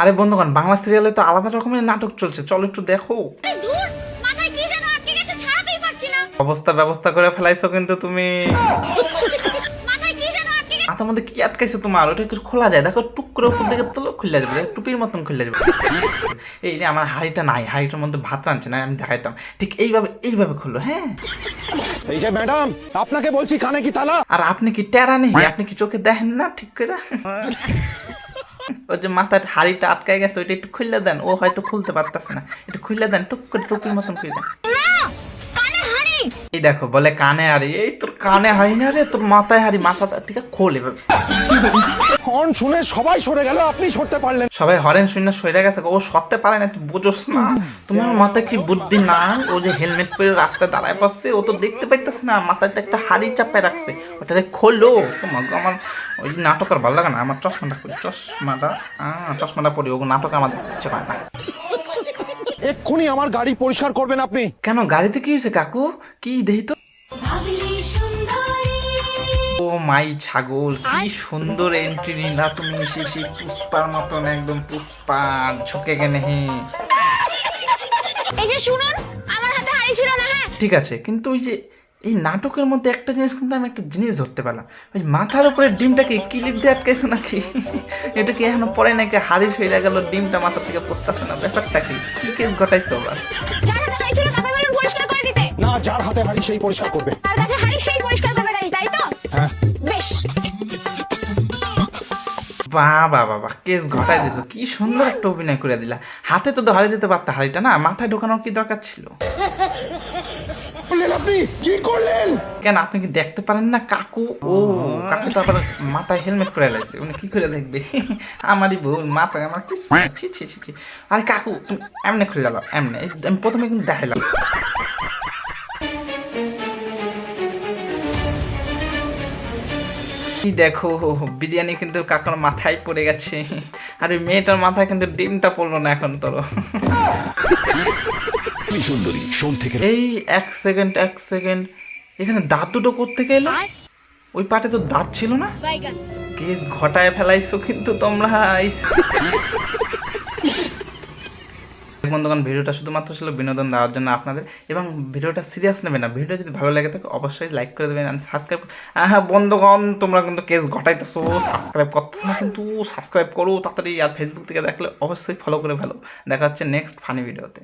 আরে বন্ধুগণ, বাংলা সিরিয়ালে তো আলাদা রকমের নাটক চলছে, চলো একটু দেখো। অবস্থা ব্যবস্থা করে ফেলাইছো কিন্তু তুমি। মাথার মধ্যে কি আটকাইছো তোমার? ওটা একটু খোলা যায়, দেখো টুক করে উপর দিকে তোলো, খুলে যাবে, টুপির মতন খুলে যাবে। এই যে আমার হাড়িটা নাই, হাড়িটার মধ্যে ভাত রাঁধছে না, আমি দেখাইতাম। ঠিক এইভাবে এইভাবে খুললো। হ্যাঁ, এই যে ম্যাডাম, আপনাকে বলছি কানে কি তালা? আর আপনি কি টেরা নেই? আপনি কি চোখে দেখেন না ঠিক করে? ওই যে মাথার হাড়িটা আটকায় গেছে, ওইটা একটু খুললে দেন, ও হয়তো খুলতে পারতেছে না, একটু খুললে দেন, টুক করে টুপির মতন খুলে দেন। এই দেখো বলে কানে হাড়ি, এই তোর কানে হাড়ি না রে, তোর মাথায় হাড়ি, মাথাটা ঠিক খোল এভাবে। হর্ন শুনে সবাই সরে গেল, আপনি সরতে পারলেন? সবাই হরেন শূন্য সরে গেছে, ও সরতে পারে না, তুই বুঝোস না? তোমার মাথায় কি বুদ্ধি না? ও যে হেলমেট পরে রাস্তায় দাঁড়ায় পাচ্ছে, ও তো দেখতে পাইতেছে না মাথায় তো একটা হাড়ি চাপায় রাখছে, ওটারে খোলো। তোমার আমার ওই নাটক আর ভালো লাগে না, আমার চশমাটা করি, চশমাটা পরি, ও নাটক আমার দেখতে ইচ্ছে করে না। এক্ষুনি আমার গাড়ি পরিষ্কার করবেন আপনি। কেন, গাড়িতে কি হয়েছে কাকু? কি দেখি তো। ও মাই ছাগল, কি সুন্দর এন্ট্রি নিলা তুমি, সেই পুষ্পার মতন, একদম পুষ্পা ঝুঁকে গেনে। এই যে শুনুন, আমার হাতে হাড়ি ছিল না। হ্যাঁ ঠিক আছে, কিন্তু ওই যে এই নাটকের মধ্যে একটা জিনিস কিন্তু আমি একটা জিনিস ধরতে পারলাম, ওই মাথার উপরে ডিমটাকে ক্লিপ দিয়ে আটকাইছো নাকি? এটা কি এখনো পরে নাকি হারিস হয়ে গেল, ডিমটা মাথা থেকে পড়তেছে না, ব্যাপারটা কি? কি কেস ঘটাইছো আবার? যার হাতে হাড়ি ছিল তাকে বলুন পরিষ্কার করে দিতে। না, যার হাতে হাড়ি সেই পরিষ্কার করবে। তার কাছে হাড়ি সেই পরিষ্কার করবে গাড়ি, তাই তো? হ্যাঁ। বেশ। বাবা বাবা, কেস ঘটাই দিছো, কি সুন্দর একটা অভিনয় করে দিলা। হাতে তো ধরে দিতে পারতা হাড়িটা, না মাথায় ঢোকানোর কি দরকার ছিল? আপনি কি করলেন? কেন, আপনি কি দেখতে পারেন না কাকু? ও কাকু তো আবার মাথায় হেলমেট পরে লাইছে, উনি কি করে দেখবে? আমারই ভুল, মাথায় আমার কি ছি ছি ছি ছি। আরে কাকু তুমি এমনি খুলে গেল, এমনি আমি প্রথমে কিন্তু দেখাইলাম। এই দেখো, বিরিয়ানি কিন্তু কাকুর মাথায় পড়ে গেছে, আর ওই মেয়েটার মাথায় কিন্তু ডিমটা পড়লো না এখন তোর। সুন্দরী সোম থেকে। এই এক সেকেন্ড, এখানে দাঁত দুটো করতে গেলো, ওই পাটে তো দাঁত ছিল না। কেস ঘটায় ফেলাইছো কিন্তু তোমরা। বন্ধুগণ, ভিডিওটা শুধুমাত্র ছিল বিনোদন দেওয়ার জন্য আপনাদের, এবং ভিডিওটা সিরিয়াস নেবে না। ভিডিও যদি ভালো লাগে থাকে অবশ্যই লাইক করে দেবেন, সাবস্ক্রাইব। হ্যাঁ বন্ধুগণ, তোমরা কিন্তু কেস ঘটাইতেছো, সাবস্ক্রাইব করতেছো না, কিন্তু সাবস্ক্রাইব করো তাড়াতাড়ি। আর ফেসবুক থেকে দেখলে অবশ্যই ফলো করে ফেলো। দেখা হচ্ছে নেক্সট ফানি ভিডিওতে।